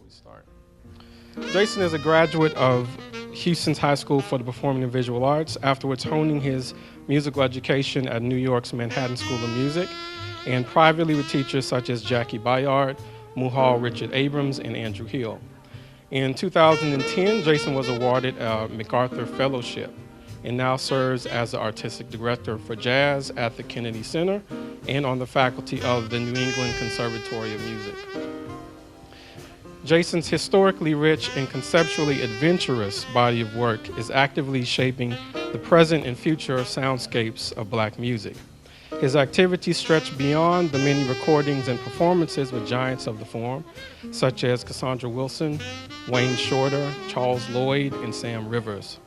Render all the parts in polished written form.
we start. Jason is a graduate of Houston's High School for the Performing and Visual Arts, afterwards honing his musical education at New York's Manhattan School of Music, and privately with teachers such as Jackie Bayard, Muhal Richard Abrams, and Andrew Hill. In 2010, Jason was awarded a MacArthur Fellowship and now serves as the Artistic Director for Jazz at the Kennedy Center and on the faculty of the New England Conservatory of Music. Jason's historically rich and conceptually adventurous body of work is actively shaping the present and future soundscapes of Black music. His activities stretch beyond the many recordings and performances with giants of the form, such as Cassandra Wilson, Wayne Shorter, Charles Lloyd, and Sam Rivers.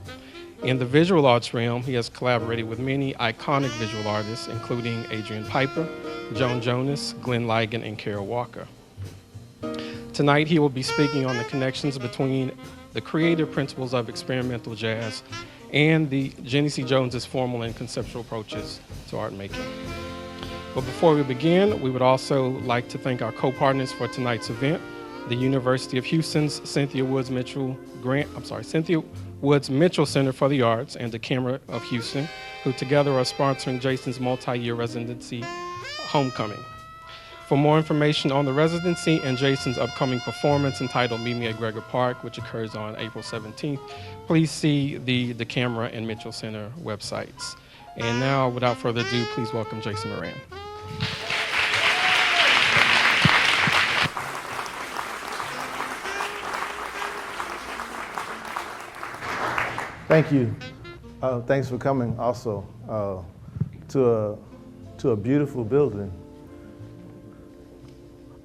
In the visual arts realm, he has collaborated with many iconic visual artists, including Adrian Piper, Joan Jonas, Glenn Ligon, and Carol Walker. Tonight, he will be speaking on the connections between the creative principles of experimental jazz and the Jennie C. Jones's formal and conceptual approaches to art making. But before we begin, we would also like to thank our co-partners for tonight's event, the University of Houston's Cynthia Woods Mitchell Center for the Arts and the Camera of Houston, who together are sponsoring Jason's multi-year residency homecoming. For more information on the residency and Jason's upcoming performance entitled Meet Me at Gregor Park, which occurs on April 17th, please see the Camera and Mitchell Center websites. And now, without further ado, please welcome Jason Moran. Thank you. Thanks for coming also to a beautiful building.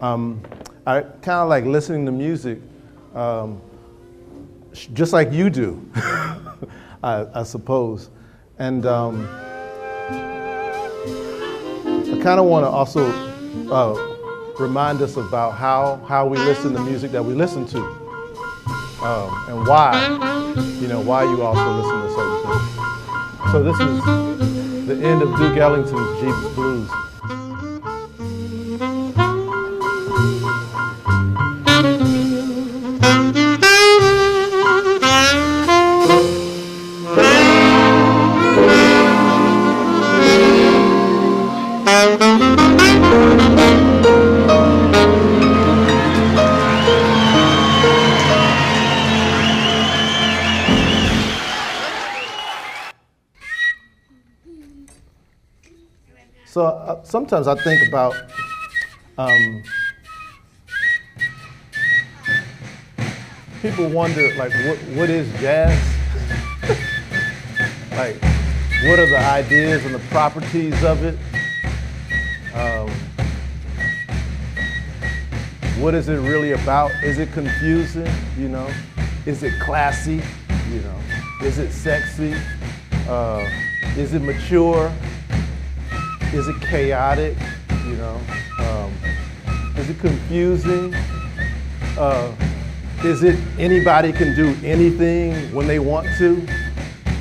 I kind of like listening to music, just like you do, I suppose. And I kind of want to also remind us about how we listen to music that we listen to, and why you also listen to certain things. So this is the end of Duke Ellington's Jeeves Blues. So sometimes I think about people wonder, like, what is jazz? Like, what are the ideas and the properties of it? What is it really about? Is it confusing? Is it classy? Is it sexy? Is it mature? Is it chaotic? Is it confusing? Is it anybody can do anything when they want to?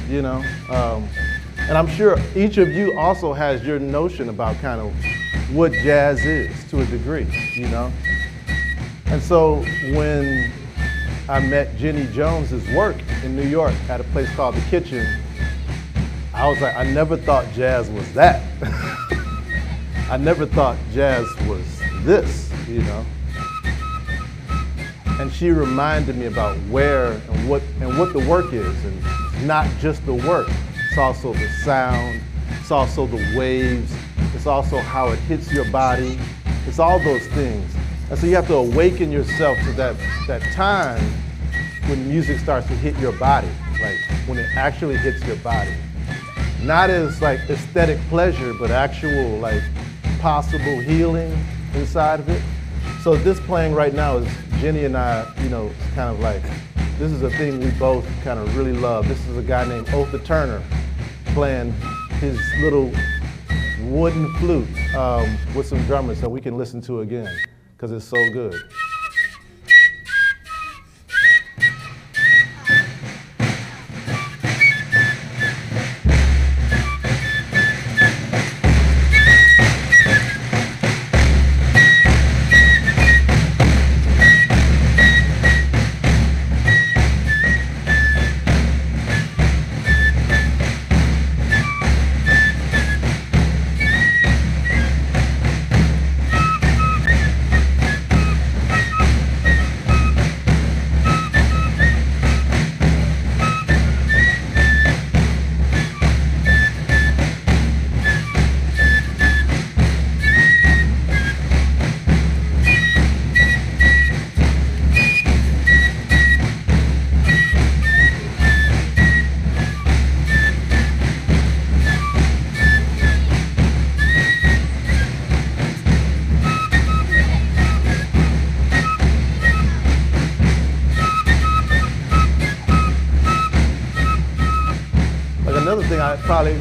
And I'm sure each of you also has your notion about kind of what jazz is to a degree, And so when I met Jennie Jones's work in New York at a place called The Kitchen, I was like, I never thought jazz was that. I never thought jazz was this, And she reminded me about where and what the work is, and not just the work. It's also the sound, it's also the waves, it's also how it hits your body. It's all those things. And so you have to awaken yourself to that time when music starts to hit your body, like when it actually hits your body. Not as like aesthetic pleasure, but actual like possible healing inside of it. So this playing right now is Jennie and I, it's kind of like, this is a thing we both kind of really love. This is a guy named Otha Turner playing his little wooden flute with some drummers that we can listen to again, because it's so good. probably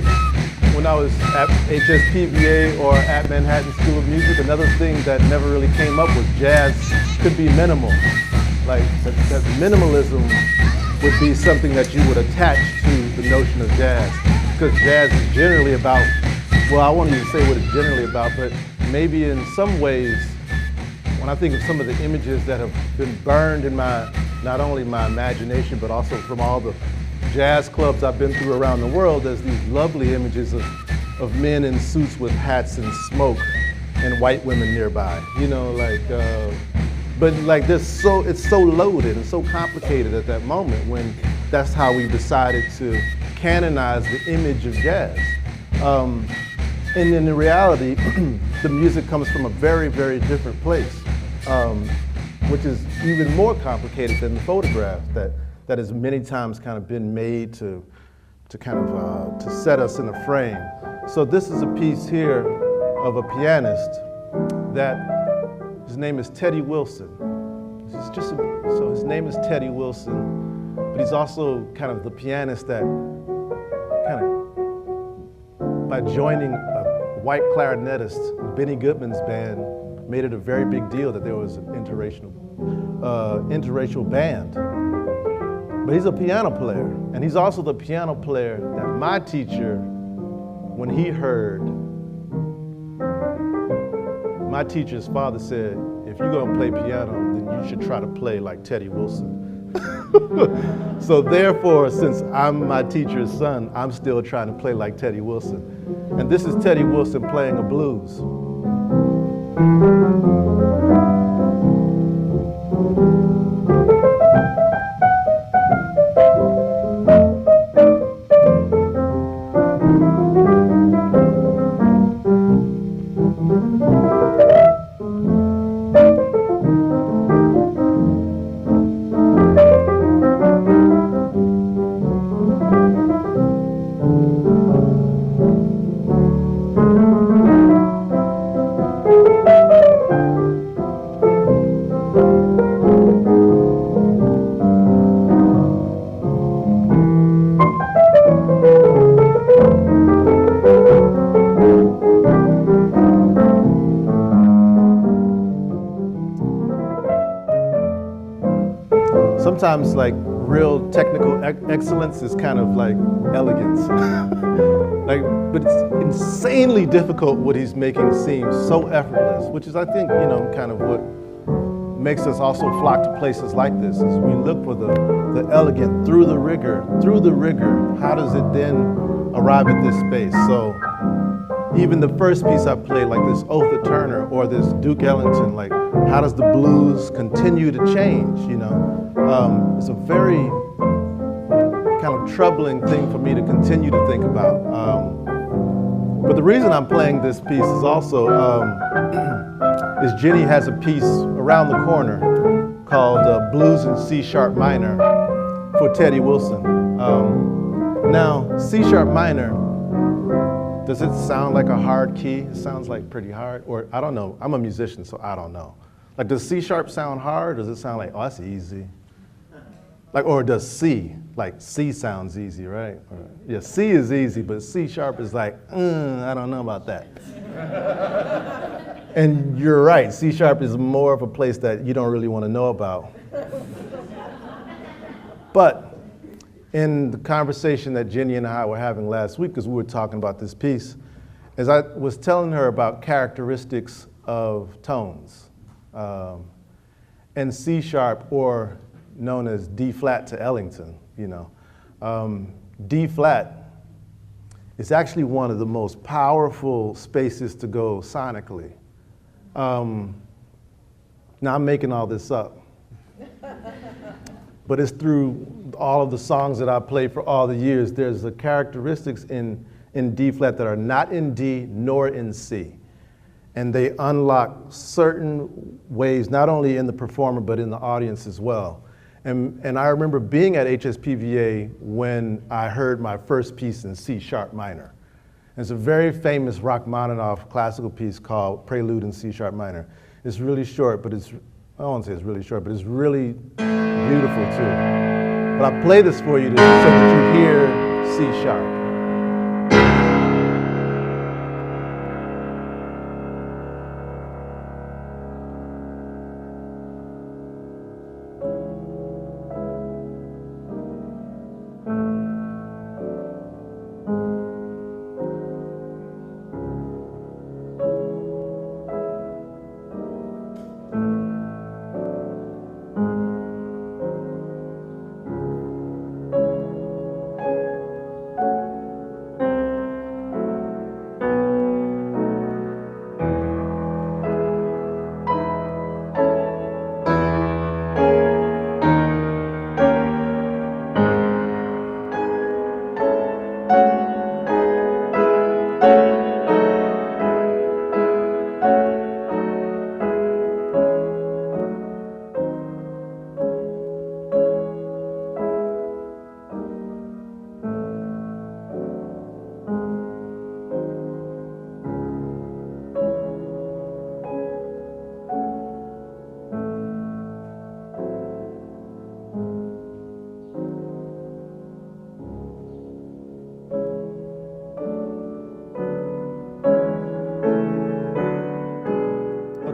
when I was at HSPVA or at Manhattan School of Music, another thing that never really came up was jazz could be minimal. Like that minimalism would be something that you would attach to the notion of jazz. Because jazz is generally about, well, I won't even say what it's generally about, but maybe in some ways, when I think of some of the images that have been burned in not only my imagination, but also from all the jazz clubs I've been through around the world, there's these lovely images of men in suits with hats and smoke and white women nearby. You know, like, but like it's so loaded and so complicated at that moment when that's how we decided to canonize the image of jazz. And in reality, the music comes from a very, very different place, which is even more complicated than the photograph that has many times kind of been made to kind of to set us in a frame. So this is a piece here of a pianist that his name is Teddy Wilson. So his name is Teddy Wilson, but he's also kind of the pianist that kind of, by joining a white clarinetist, Benny Goodman's band, made it a very big deal that there was an interracial band. But he's a piano player, and he's also the piano player that my teacher, when he heard, my teacher's father said, if you're gonna play piano, then you should try to play like Teddy Wilson. So therefore, since I'm my teacher's son, I'm still trying to play like Teddy Wilson. And this is Teddy Wilson playing a blues. Sometimes like real technical excellence is kind of like elegance. But it's insanely difficult what he's making seem so effortless, which is, I think, you know, kind of what makes us also flock to places like this, is we look for the elegant through the rigor. How does it then arrive at this space? So even the first piece I played, like this Otha Turner or this Duke Ellington, like how does the blues continue to change, you know? It's a very kind of troubling thing for me to continue to think about. But the reason I'm playing this piece is also, is Jennie has a piece around the corner called Blues in C-sharp minor for Teddy Wilson. Now, C-sharp minor, does it sound like a hard key? It sounds like pretty hard, or I don't know. I'm a musician, so I don't know. Like, does C-sharp sound hard, or does it sound like, oh, that's easy? Like, or does C, like C sounds easy, right? Yeah, C is easy, but C-sharp is like, I don't know about that. And you're right, C-sharp is more of a place that you don't really want to know about. But in the conversation that Jennie and I were having last week, because we were talking about this piece, as I was telling her about characteristics of tones, and C-sharp, or known as D-flat to Ellington, you know. D-flat is actually one of the most powerful spaces to go sonically. Now I'm making all this up, but it's through all of the songs that I played for all the years. There's the characteristics in D-flat that are not in D nor in C. And they unlock certain ways, not only in the performer, but in the audience as well. And I remember being at HSPVA when I heard my first piece in C-sharp minor. And it's a very famous Rachmaninoff classical piece called Prelude in C-sharp minor. It's really short, but I won't say it's really short, but it's really beautiful too. But I play this for you so that you hear C-sharp.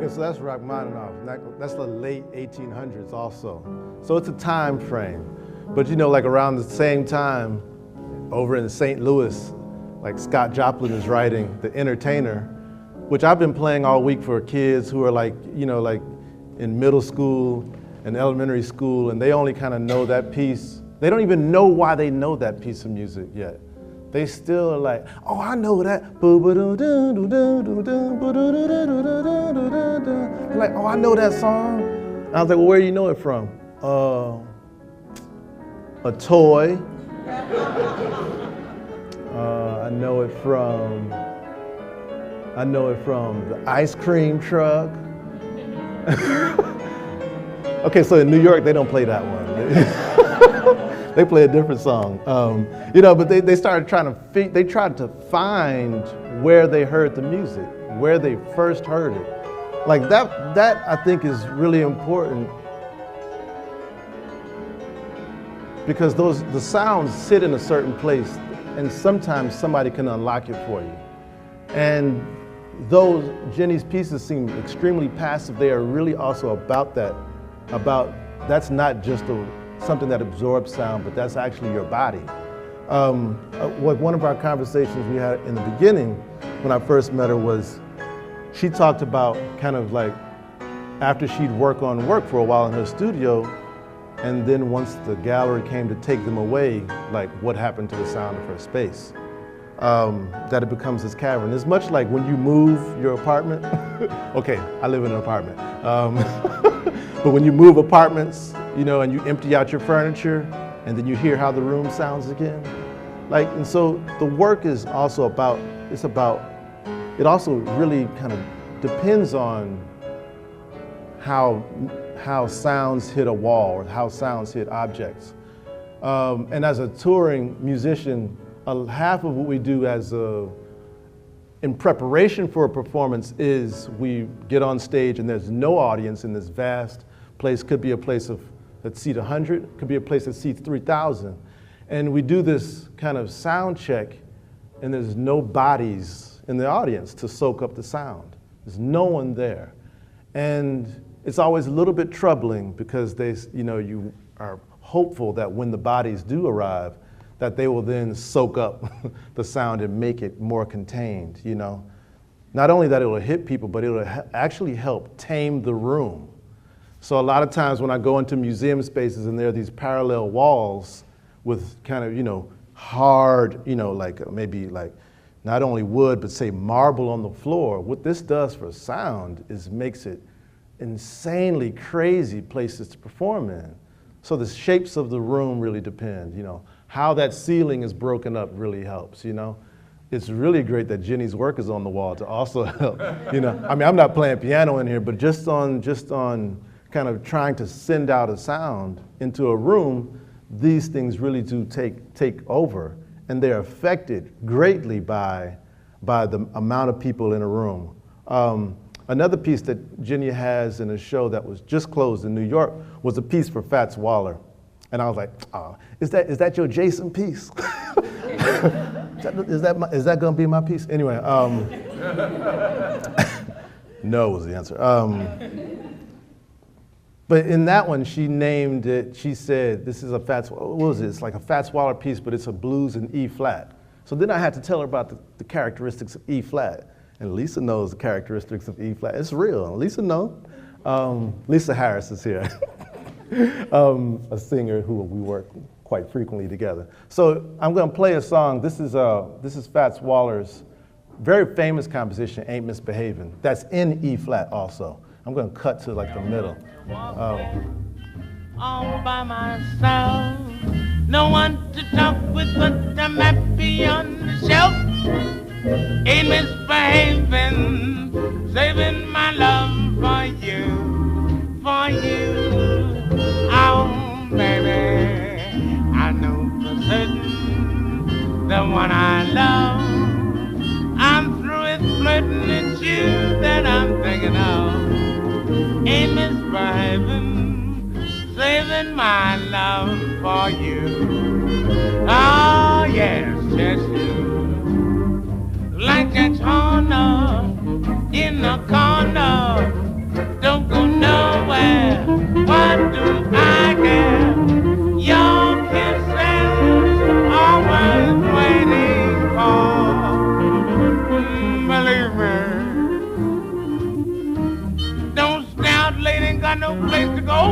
Okay, so that's Rachmaninoff. That's the late 1800s also. So it's a time frame. But you know, like around the same time, over in St. Louis, like Scott Joplin is writing The Entertainer, which I've been playing all week for kids who are like, you know, like in middle school and elementary school, and they only kind of know that piece. They don't even know why they know that piece of music yet. They still are like, oh, I know that. They're like, oh, I know that song. And I was like, well, where do you know it from? A toy. I know it from the ice cream truck. Okay, so in New York, they don't play that one. They play a different song. You know, but they started they tried to find where they heard the music, where they first heard it. Like that I think is really important, because the sounds sit in a certain place, and sometimes somebody can unlock it for you. And those Jennie's pieces seem extremely passive. They are really also about that's not just something that absorbs sound, but that's actually your body. One of our conversations we had in the beginning when I first met her was, she talked about kind of like after she'd work for a while in her studio, and then once the gallery came to take them away, like what happened to the sound of her space. That it becomes this cavern. It's much like when you move your apartment. Okay, I live in an apartment. But when you move apartments, you know, and you empty out your furniture, and then you hear how the room sounds again. Like, and so the work is also about, it also really kind of depends on how sounds hit a wall or how sounds hit objects. And as a touring musician, half of what we do in preparation for a performance is we get on stage and there's no audience in this vast place. Could be a place that seats 100, could be a place that seats 3,000. And we do this kind of sound check, and there's no bodies in the audience to soak up the sound. There's no one there. And it's always a little bit troubling because you are hopeful that when the bodies do arrive, that they will then soak up the sound and make it more contained, you know. Not only that it will hit people, but it will actually help tame the room. So a lot of times when I go into museum spaces and there are these parallel walls with kind of, you know, hard, you know, like maybe like not only wood, but say marble on the floor, what this does for sound is makes it insanely crazy places to perform in. So the shapes of the room really depend, you know. How that ceiling is broken up really helps, you know. It's really great that Jennie's work is on the wall to also help, you know. I mean, I'm not playing piano in here, but just on kind of trying to send out a sound into a room, these things really do take over, and they're affected greatly by the amount of people in a room. Another piece that Jennie has in a show that was just closed in New York was a piece for Fats Waller. And I was like, oh, is that your Jason piece? Is that gonna be my piece? Anyway, no was the answer. But in that one, she named it, she said, this is a Fats, what was it? It's like a Fats Waller piece, but it's a blues in E flat. So then I had to tell her about the characteristics of E flat. And Lisa knows the characteristics of E flat. It's real, Lisa knows. Lisa Harris is here. A singer who we work quite frequently together. So I'm gonna play a song. This is Fats Waller's very famous composition, Ain't Misbehavin'. That's in E flat also. I'm gonna cut to like the middle. All by myself, no one to talk with but the happy on the shelf. Ain't misbehaving, saving my love for you. Oh, baby, I know for certain the one I love. I'm through with flirting, it's you that I'm thinking of. Ain't misbehaving, saving my love for you. Oh, yes, yes, you. Like a corner in a corner, got no place to go.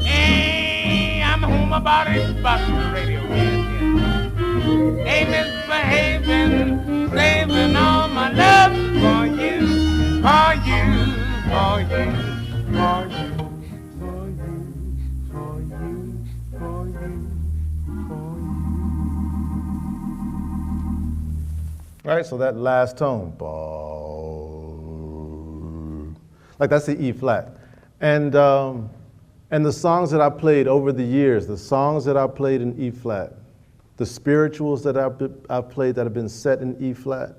Hey, I'm home about it, Boston radio. Yes, yes. Ain't misbehaving, saving all my love for you, for you, for you, for you, for you, for you, for you, for you. All right, so that last tone, like that's the E flat. And the songs that I played over the years, the songs that I played in E flat, the spirituals that I've played that have been set in E flat,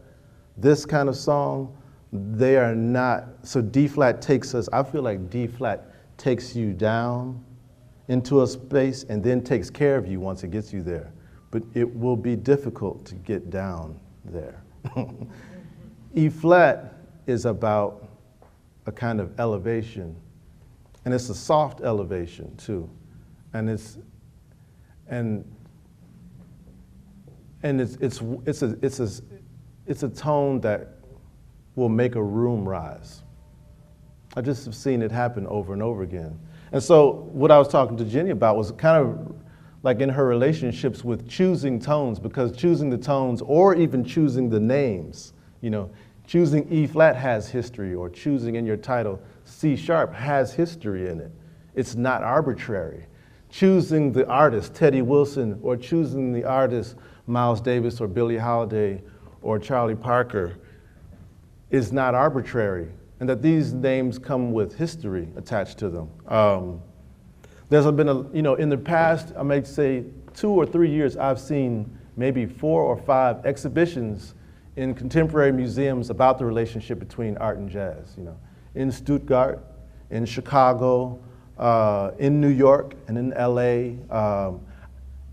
this kind of song, they are not, so D flat takes us, I feel like D flat takes you down into a space and then takes care of you once it gets you there. But it will be difficult to get down there. E flat is about a kind of elevation, and it's a soft elevation too, and it's a tone that will make a room rise. I just have seen it happen over and over again. And so what I was talking to Jennie about was kind of like in her relationships with choosing tones, because choosing the tones or even choosing the names, you know, choosing E flat has history, or choosing in your title C sharp has history in it. It's not arbitrary. Choosing the artist, Teddy Wilson, or choosing the artist, Miles Davis or Billie Holiday or Charlie Parker, is not arbitrary, and that these names come with history attached to them. There's been in the past, I may say 2 or 3 years, I've seen maybe 4 or 5 exhibitions in contemporary museums about the relationship between art and jazz. You know, in Stuttgart, in Chicago, in New York, and in LA,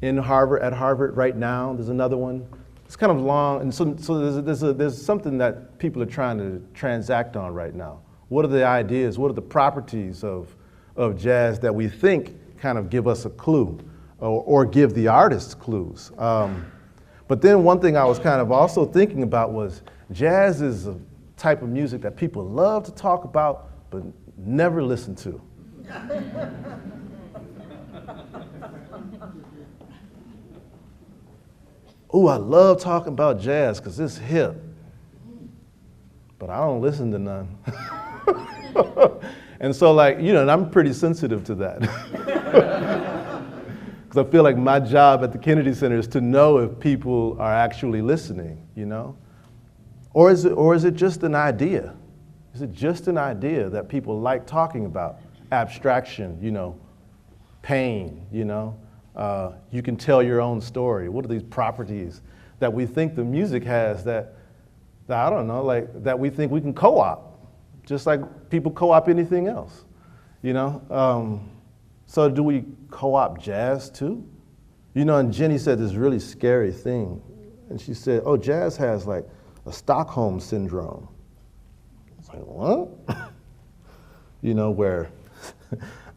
in Harvard, at Harvard right now, there's another one. It's kind of long, and so there's something that people are trying to transact on right now. What are the ideas, what are the properties of jazz that we think kind of give us a clue, or give the artists clues? But then one thing I was kind of also thinking about was jazz is a type of music that people love to talk about, but never listen to. Oh, I love talking about jazz because it's hip, but I don't listen to none. And so and I'm pretty sensitive to that. Because I feel like my job at the Kennedy Center is to know if people are actually listening, you know? Or is it just an idea? Is it just an idea that people like talking about? Abstraction, you know, pain, you know? You can tell your own story. What are these properties that we think the music has that I don't know, like that we think we can co-op, just like people co-op anything else, you know? So do we co-op jazz too? You know, and Jennie said this really scary thing, and she said, oh, jazz has like a Stockholm syndrome. I was like, what? You know, where,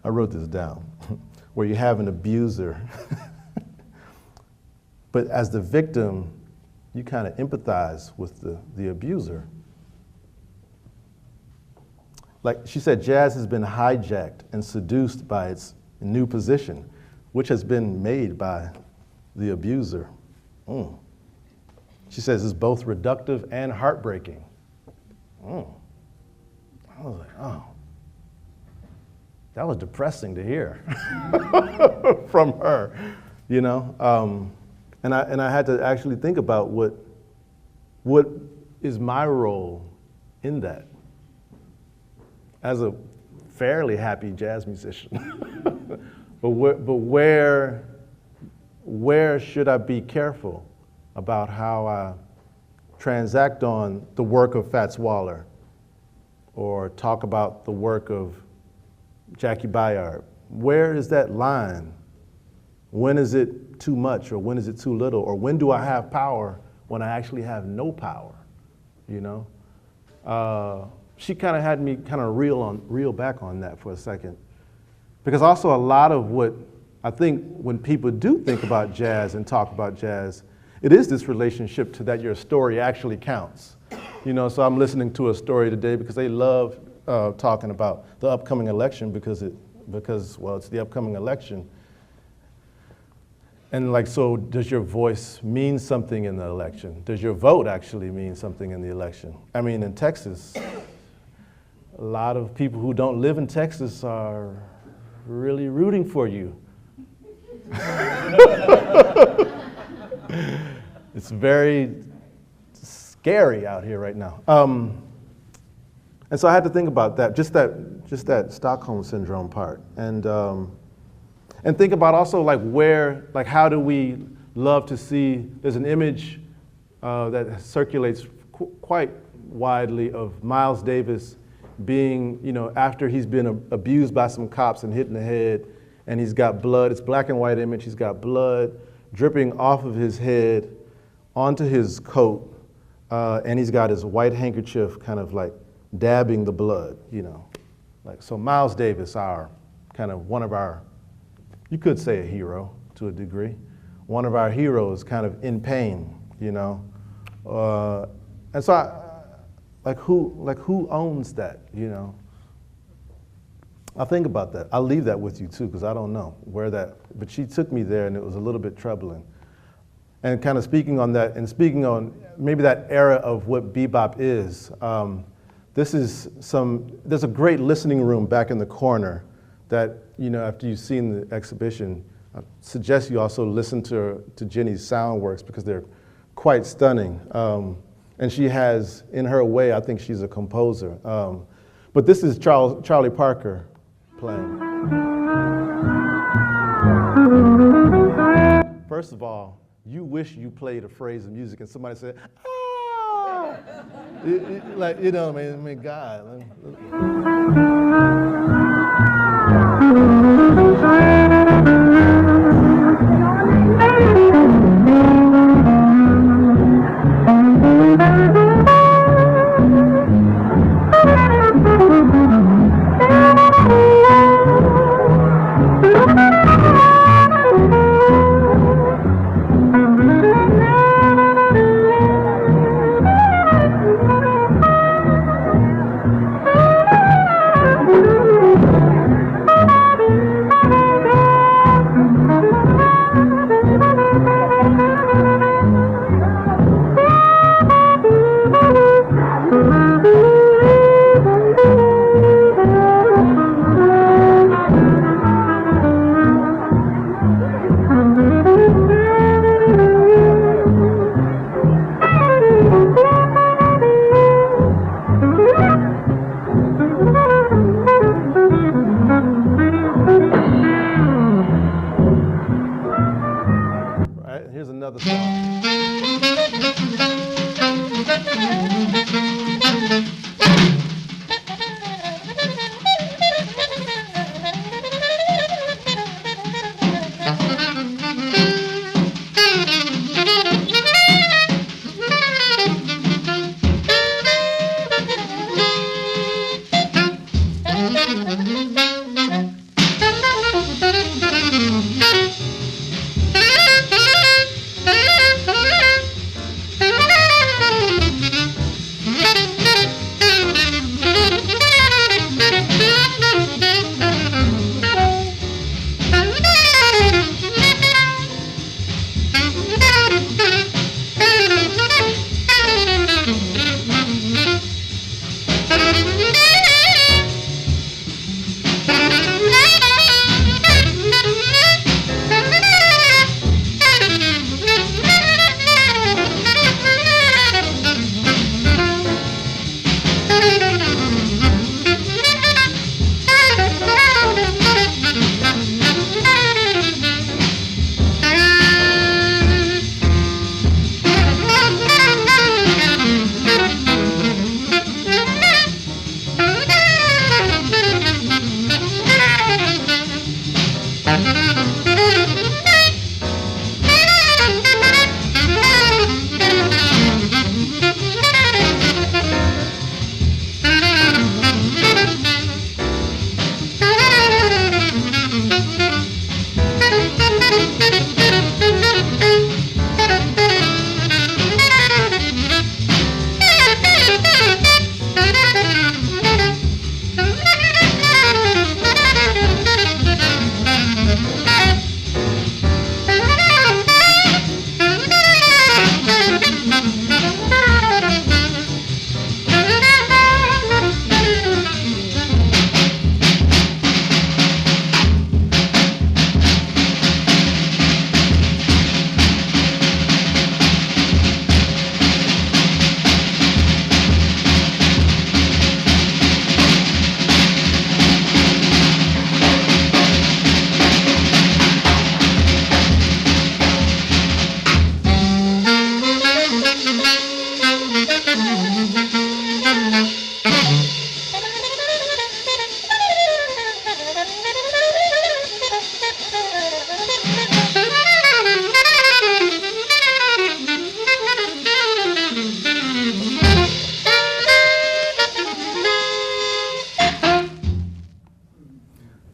I wrote this down, where you have an abuser, but as the victim, you kind of empathize with the abuser. Like she said, jazz has been hijacked and seduced by its new position, which has been made by the abuser. She says it's both reductive and heartbreaking. I was like, oh, that was depressing to hear from her, you know? And I had to actually think about what is my role in that as a fairly happy jazz musician. but where should I be careful about how I transact on the work of Fats Waller, or talk about the work of Jackie Bayard? Where is that line? When is it too much, or when is it too little, or when do I have power when I actually have no power, you know? She kind of had me kind of reel back on that for a second. Because also a lot of what I think when people do think about jazz and talk about jazz, it is this relationship to that your story actually counts. You know, so I'm listening to a story today because they love talking about the upcoming election because well, it's the upcoming election. And like, so does your voice mean something in the election? Does your vote actually mean something in the election? I mean, in Texas, a lot of people who don't live in Texas are really rooting for you. It's very scary out here right now. And so I had to think about that, just that Stockholm syndrome part, and think about also like how do we love to see? There's an image that circulates quite widely of Miles Davis being, after he's been abused by some cops and hit in the head, and he's got blood. It's black and white image. He's got blood dripping off of his head onto his coat, and he's got his white handkerchief kind of like dabbing the blood, so Miles Davis, one of our, you could say a hero to a degree, one of our heroes kind of in pain, and so who owns that, I'll think about that. I'll leave that with you too, because I don't know where that, but she took me there and it was a little bit troubling. And kind of speaking on that, and speaking on maybe that era of what bebop is, there's a great listening room back in the corner that, after you've seen the exhibition, I suggest you also listen to Jennie's sound works because they're quite stunning. And she has, in her way, I think she's a composer. But this is Charlie Parker playing. First of all, you wish you played a phrase of music and somebody said, ah! Like, I mean, God.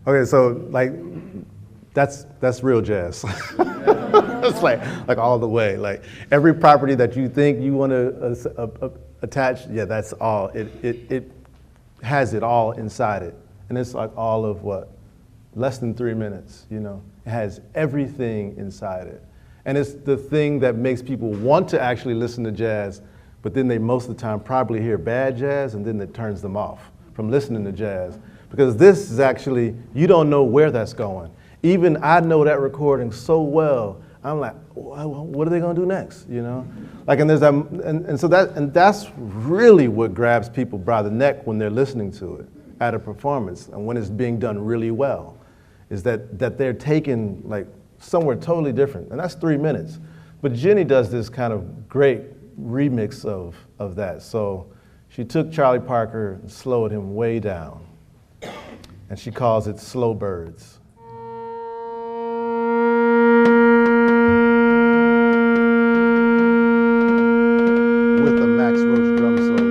Okay, so like, that's real jazz. It's like all the way. Like every property that you think you want to attach, yeah, that's all. It has it all inside it, and it's like all of what, less than 3 minutes. You know, it has everything inside it, and it's the thing that makes people want to actually listen to jazz, but then they most of the time probably hear bad jazz, and then it turns them off from listening to jazz, because this is actually, you don't know where that's going. Even I know that recording so well, I'm like, what are they gonna do next? You know, like, and there's that, and so that's really what grabs people by the neck when they're listening to it at a performance, and when it's being done really well, is that they're taken like somewhere totally different, and that's 3 minutes. But Jennie does this kind of great remix of that. So she took Charlie Parker and slowed him way down, and she calls it Slow Birds. With a Max Roach drum solo.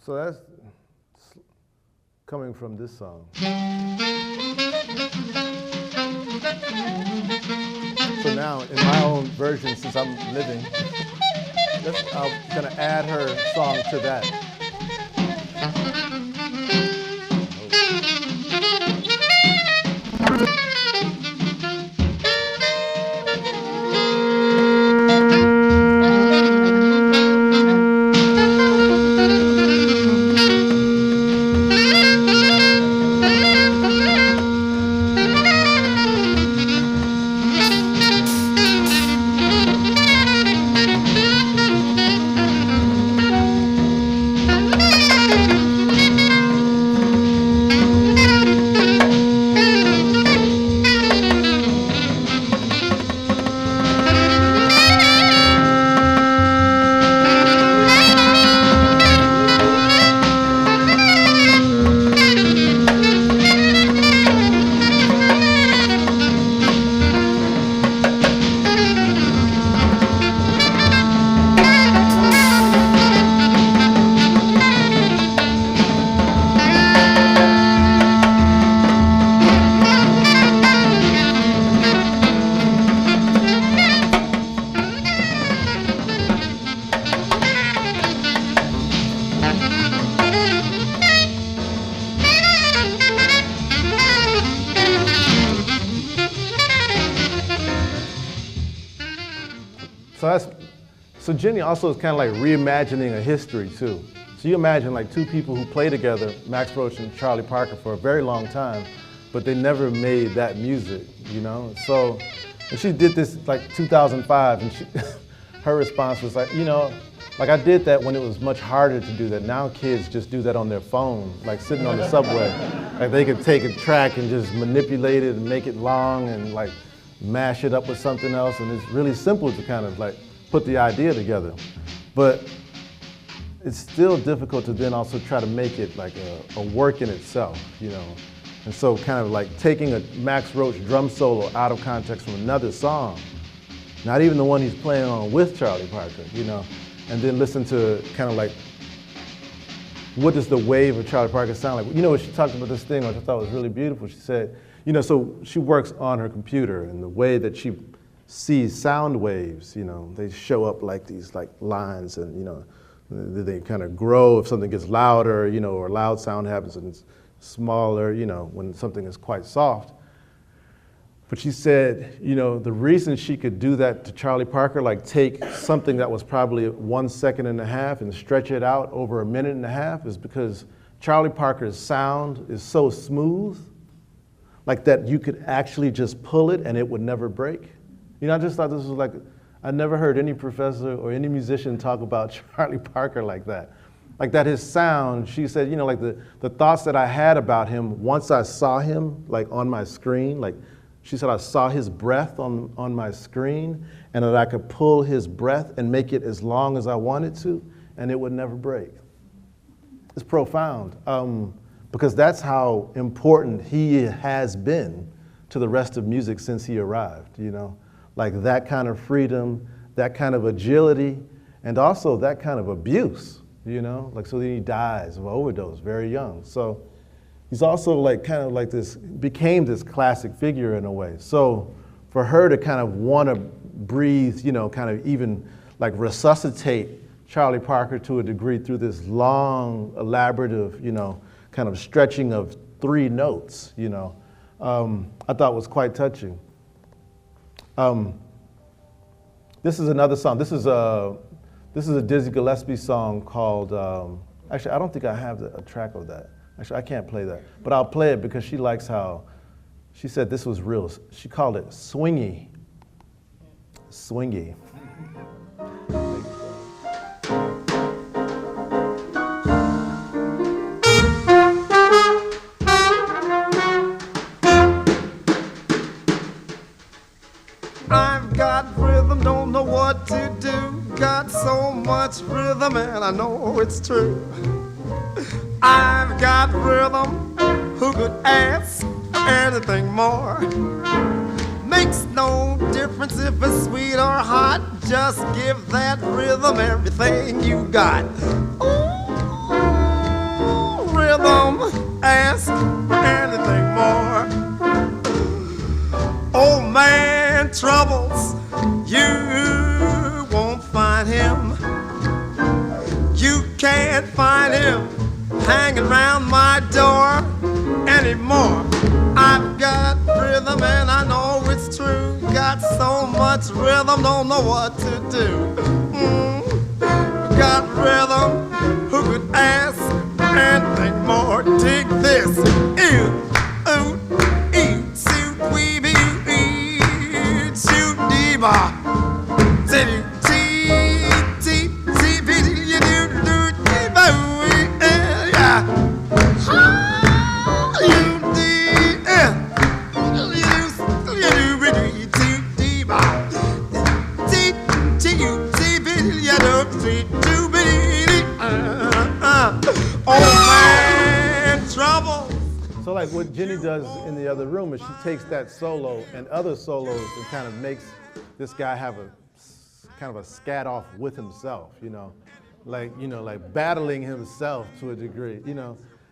So that's coming from this song. So now, in my own version, since I'm living, I'm gonna add her song to that. So Jennie also is kind of like reimagining a history too. So you imagine like two people who play together, Max Roach and Charlie Parker, for a very long time, but they never made that music, you know? So, and she did this like 2005, and her response was like, you know, like I did that when it was much harder to do that. Now kids just do that on their phone, like sitting on the subway. Like they could take a track and just manipulate it and make it long and like mash it up with something else, and it's really simple to kind of like put the idea together. But it's still difficult to then also try to make it like a work in itself, you know? And so kind of like taking a Max Roach drum solo out of context from another song, not even the one he's playing on with Charlie Parker, you know? And then listen to kind of like, what does the wave of Charlie Parker sound like? You know, when she talked about this thing, which I thought was really beautiful, she said, you know, so she works on her computer, and the way that she see sound waves, they show up like these like lines, and they kind of grow if something gets louder, or loud sound happens, and it's smaller, when something is quite soft. But she said, the reason she could do that to Charlie Parker, like take something that was probably 1.5 seconds and stretch it out over 1.5 minutes, is because Charlie Parker's sound is so smooth, like that you could actually just pull it and it would never break. I just thought this was like, I never heard any professor or any musician talk about Charlie Parker like that. Like that his sound, she said, like the thoughts that I had about him once I saw him like on my screen, like she said I saw his breath on my screen, and that I could pull his breath and make it as long as I wanted to, and it would never break. It's profound, because that's how important he has been to the rest of music since he arrived, Like that kind of freedom, that kind of agility, and also that kind of abuse, Like, so then he dies of overdose very young. So he's also like kind of like this, became this classic figure in a way. So for her to kind of want to breathe, kind of even like resuscitate Charlie Parker to a degree through this long, elaborative, kind of stretching of 3 notes, I thought was quite touching. This is another song. This is a Dizzy Gillespie song called, actually I don't think I have a track of that. Actually I can't play that, but I'll play it because she likes how, she said this was real. She called it swingy. Swingy. I've got rhythm, don't know what to do. Got so much rhythm and I know it's true. I've got rhythm, who could ask anything more? Makes no difference if it's sweet or hot. Just give that rhythm everything you got. Ooh, rhythm, ask anything more. Old man troubles, you won't find him. You can't find him hanging around my door anymore. I've got rhythm and I know it's true. Got so much rhythm, don't know what to do. Got rhythm, who could ask anything more? Dig this. Ew, ooh, ew, shoot, wee, bee, shoot, dee-ba. Zee, tee, tee, tee, bee, you do, do, dee-ba, yeah. So like what Jennie does in the other room is she takes that solo and other solos and kind of makes this guy have a kind of a scat off with himself, like battling himself to a degree,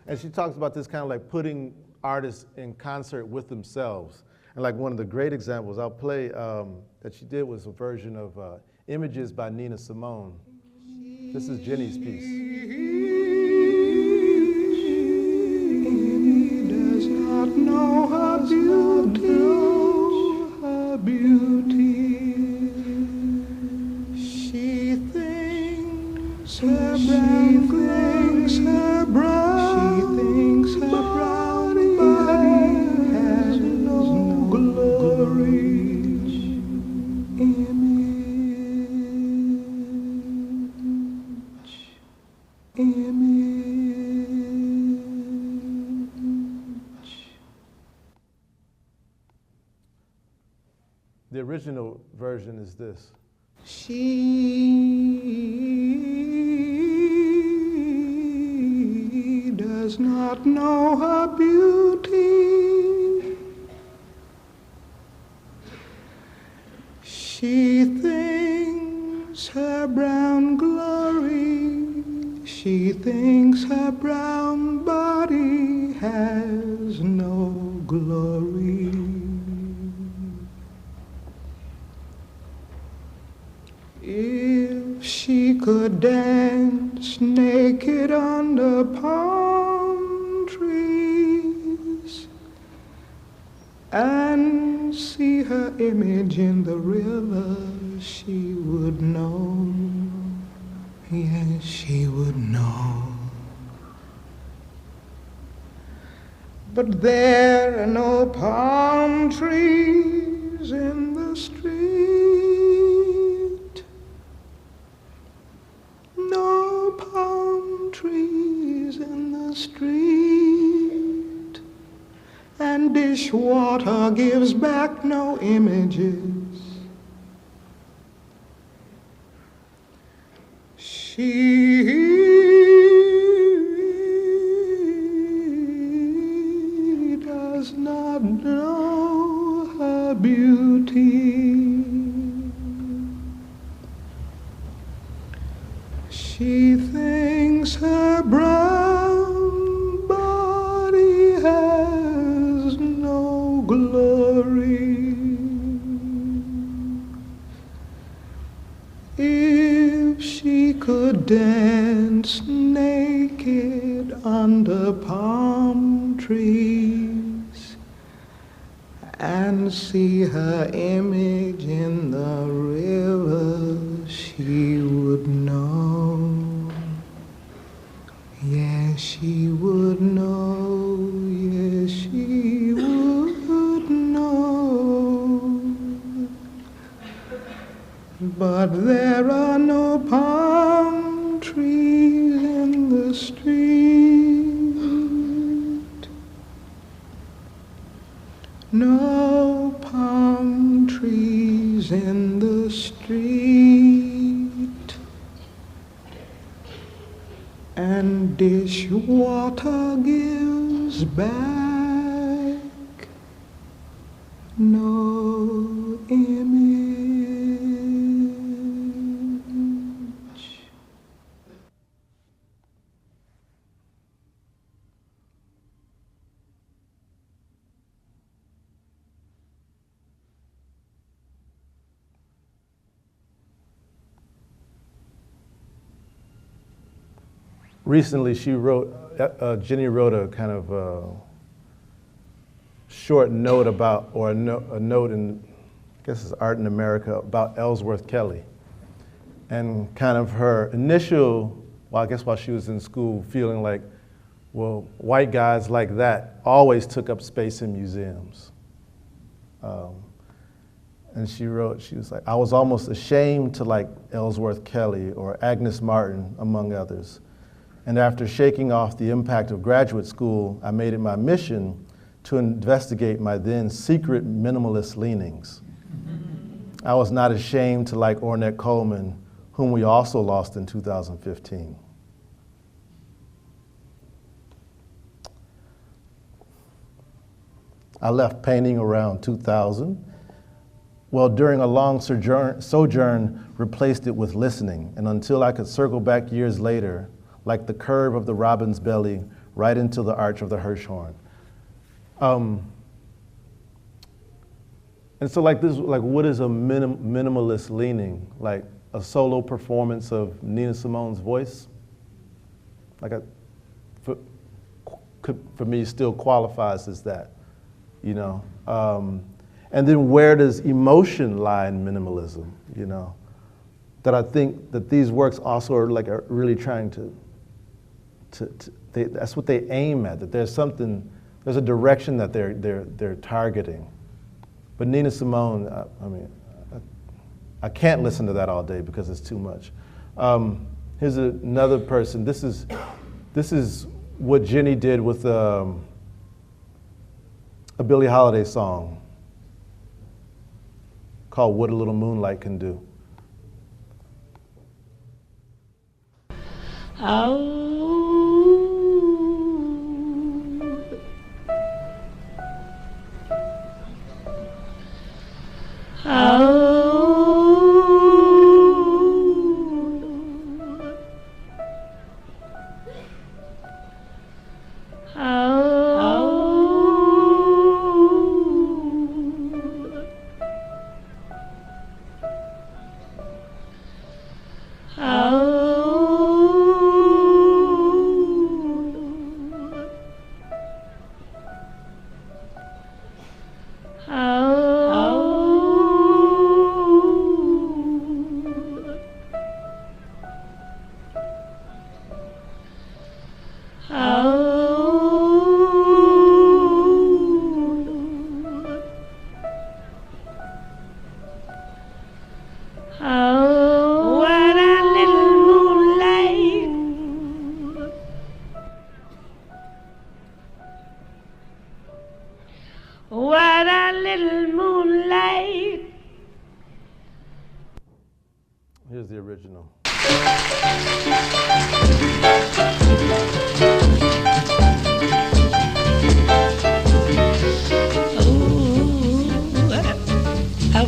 And she talks about this kind of like putting artists in concert with themselves. And like one of the great examples I'll play that she did was a version of Images by Nina Simone. This is Jennie's piece. Does not know her beauty. She thinks her brown body has no glory. The original version is this. She does not know her beauty. She thinks her brown glory. She thinks her brown body has no glory. If she could dance naked under palm trees and see her image in the river, she would know, yes, she would know. But there are no palm trees in the street, no palm trees in the street, and dishwater gives back no images. She does not know her beauty. She thinks her brown body has no glory. If she could dance naked under palm trees and see her image in the river, she would know. Yes, she would know. Yes, she would know. But there are no palm trees in the street, no palm trees in the street, and dishwater gives back no image. Recently, Jennie wrote a kind of short note about, or a note in, I guess it's Art in America, about Ellsworth Kelly. And kind of her initial, well, I guess while she was in school, feeling like, well, white guys like that always took up space in museums. And she wrote, she was like, I was almost ashamed to like Ellsworth Kelly or Agnes Martin, among others. And after shaking off the impact of graduate school, I made it my mission to investigate my then secret minimalist leanings. I was not ashamed to like Ornette Coleman, whom we also lost in 2015. I left painting around 2000. Well, during a long sojourn, replaced it with listening, and until I could circle back years later, like the curve of the robin's belly, right into the arch of the Hirschhorn. And so like this, like what is a minimalist leaning? Like a solo performance of Nina Simone's voice? Like for me still qualifies as that, you know? And then where does emotion lie in minimalism, you know? That I think that these works also are like are really trying to that's what they aim at, that there's something, there's a direction that they're targeting. But Nina Simone, I mean, I can't listen to that all day because it's too much. Here's another person. This is what Jennie did with a Billie Holiday song called What a Little Moonlight Can Do. What a little moonlight. Here's the original. Ooh,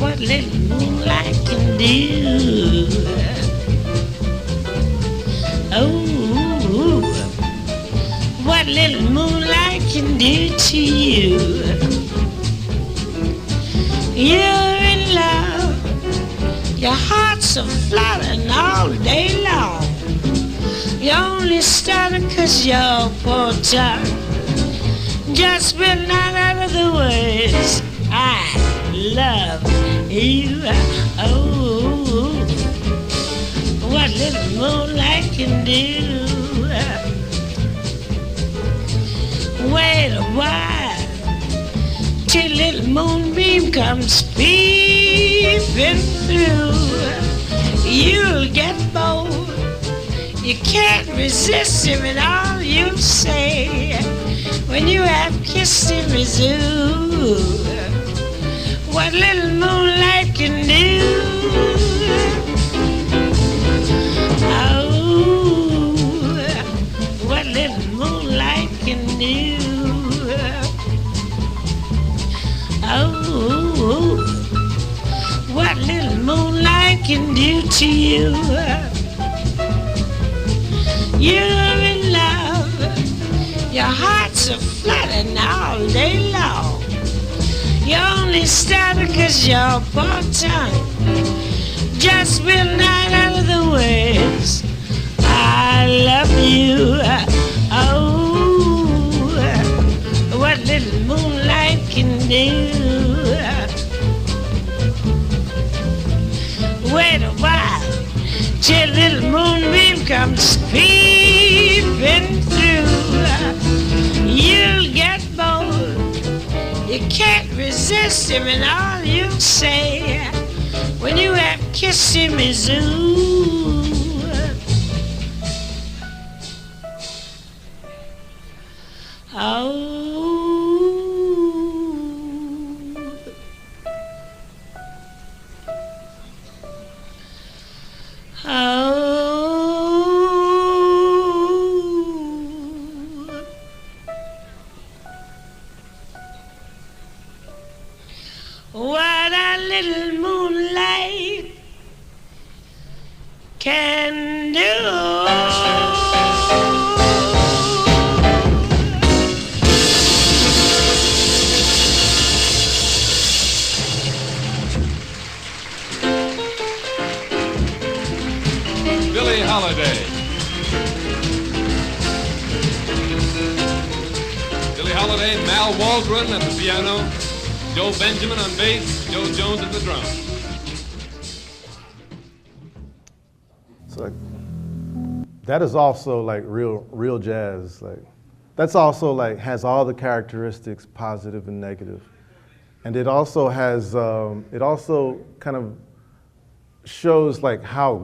what little moonlight can do. Oh, what little moonlight can do to you. You're in love, your heart's a fluttering all day long. You only stutter 'cause you're poor tongue just spit out of the words, I love you. Oh, what little moonlight can do. Wait a while till little moonbeam comes peeping through. You'll get bored, you can't resist him, and all you'll say when you have kissed him is ooh, what little moonlight can do. Oh, what little moonlight can do. Oh, what little moonlight can do to you. You're in love, your heart's a fluttering all day long. You only stutter 'cause your poor tongue just spilling out of the words, I love you. Oh, what little moonlight can do. Wait a while till little moonbeam comes peeping through. You'll get bored, you can't resist him, and all you'll say when you have kissed him is ooh. Oh. What a little moonlight can do. Billie Holiday. Billie Holiday, Mal Waldron at the piano, Joe Benjamin on bass, Joe Jones at the drums. So like, that is also like real jazz. Like, that's also like has all the characteristics, positive and negative, and it also has it also kind of shows like how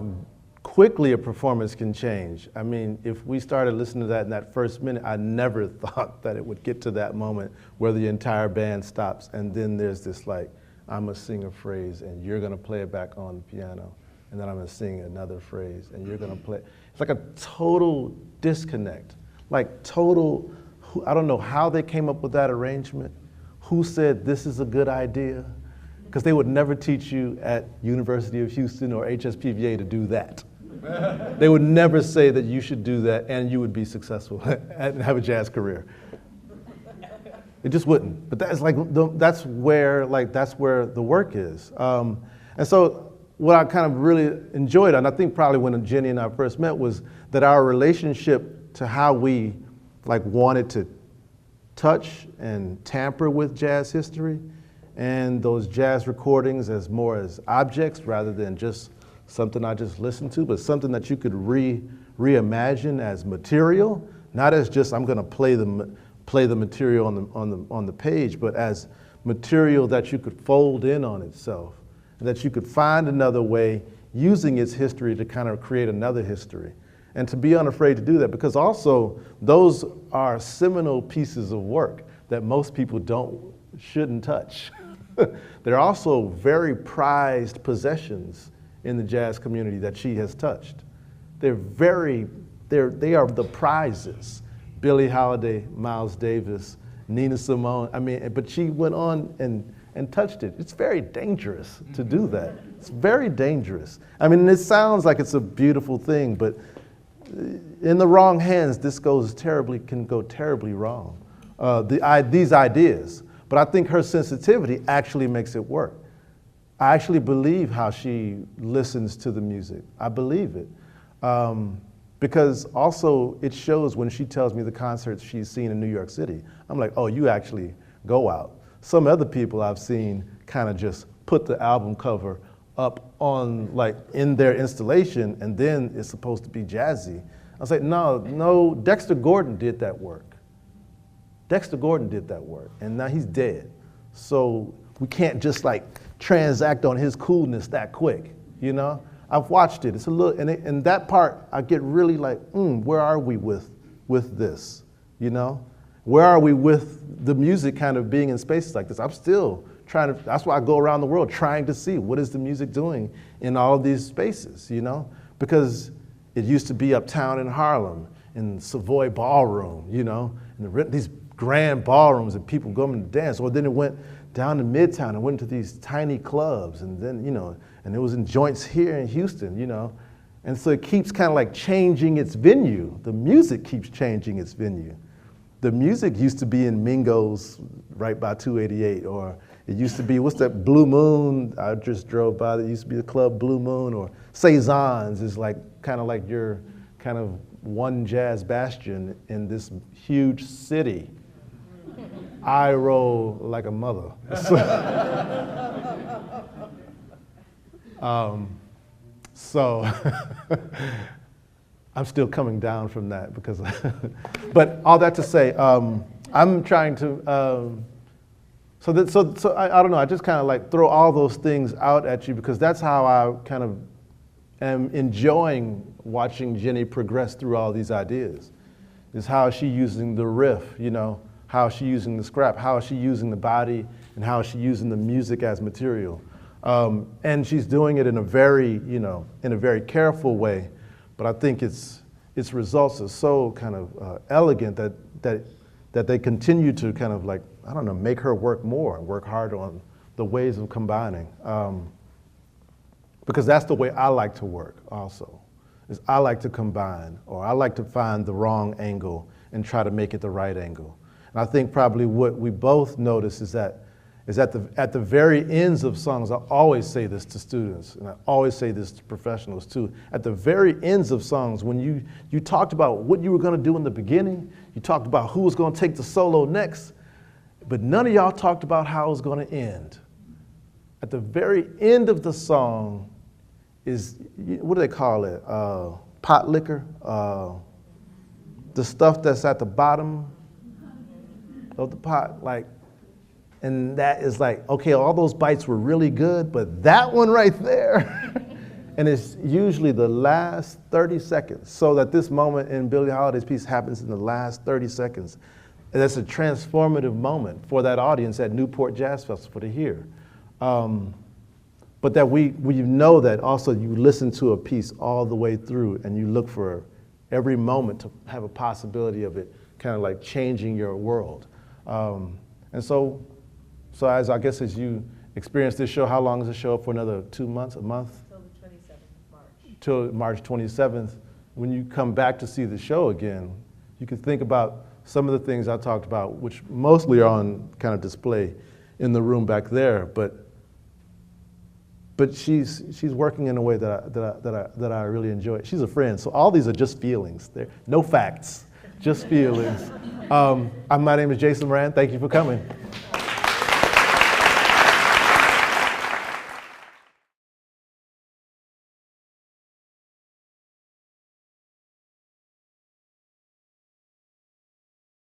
quickly a performance can change. I mean, if we started listening to that in that first minute, I never thought that it would get to that moment where the entire band stops and then there's this like, I'm gonna sing a phrase and you're gonna play it back on the piano, and then I'm gonna sing another phrase and you're gonna play. It's like a total disconnect, like total, I don't know how they came up with that arrangement, who said this is a good idea, because they would never teach you at University of Houston or HSPVA to do that. They would never say that you should do that and you would be successful and have a jazz career. It just wouldn't. But that's like that's where the work is. And so what I kind of really enjoyed, and I think probably when Jennie and I first met, was that our relationship to how we like wanted to touch and tamper with jazz history and those jazz recordings as more as objects rather than just something I just listened to, but something that you could reimagine as material, not as just I'm going to play the material on the page, but as material that you could fold in on itself, and that you could find another way using its history to kind of create another history. And to be unafraid to do that, because also those are seminal pieces of work that most people shouldn't touch. They're also very prized possessions in the jazz community that she has touched. They are the prizes. Billie Holiday, Miles Davis, Nina Simone, but she went on and touched it. It's very dangerous to do that. It's very dangerous. It sounds like it's a beautiful thing, but in the wrong hands, this can go terribly wrong. These ideas, but I think her sensitivity actually makes it work. I actually believe how she listens to the music. I believe it. Because also it shows when she tells me the concerts she's seen in New York City. I'm like, oh, you actually go out. Some other people I've seen kind of just put the album cover up on in their installation and then it's supposed to be jazzy. I was like, no, Dexter Gordon did that work. Dexter Gordon did that work and now he's dead. So we can't just transact on his coolness that quick, you know? I've watched it. It's a little, and that part I get really where are we with this, you know? Where are we with the music kind of being in spaces like this? I'm still trying to, that's why I go around the world trying to see what is the music doing in all of these spaces, you know? Because it used to be uptown in Harlem, in Savoy Ballroom, you know? And these grand ballrooms and people going to dance, or then it went down to Midtown and went to these tiny clubs, and then, you know, and it was in joints here in Houston, you know? And so it keeps kind of changing its venue. The music keeps changing its venue. The music used to be in Mingo's right by 288, or it used to be, what's that, Blue Moon? I just drove by, it used to be the club Blue Moon, or Cezanne's is kind of your kind of one jazz bastion in this huge city. I roll like a mother. So I'm still coming down from that because, but all that to say, I'm trying to, so I don't know, I just kind of throw all those things out at you because that's how I kind of am enjoying watching Jennie progress through all these ideas, is how is she using the riff, you know, how is she using the scrap, how is she using the body, and how is she using the music as material. And she's doing it in a very, you know, in a very careful way, but I think its results are so kind of elegant that they continue to kind of I don't know, make her work more and work harder on the ways of combining. Because that's the way I like to work also, is I like to combine, or I like to find the wrong angle and try to make it the right angle. And I think probably what we both notice is that at the very ends of songs, I always say this to students, and I always say this to professionals too, at the very ends of songs, when you talked about what you were gonna do in the beginning, you talked about who was gonna take the solo next, but none of y'all talked about how it was gonna end. At the very end of the song is, what do they call it? Pot liquor? The stuff that's at the bottom of the pot, and that is okay, all those bites were really good, but that one right there, and it's usually the last 30 seconds, so that this moment in Billie Holiday's piece happens in the last 30 seconds. And that's a transformative moment for that audience at Newport Jazz Festival to hear. But that we know that also you listen to a piece all the way through and you look for every moment to have a possibility of it kind of changing your world. And so as I guess as you experience this show, how long is the show for? Another 2 months, a month? Till the 27th of March. Till March 27th. When you come back to see the show again, you can think about some of the things I talked about, which mostly are on kind of display in the room back there, but but she's working in a way that I really enjoy. She's a friend, so all these are just feelings. They're no facts, just feelings. My name is Jason Moran. Thank you for coming.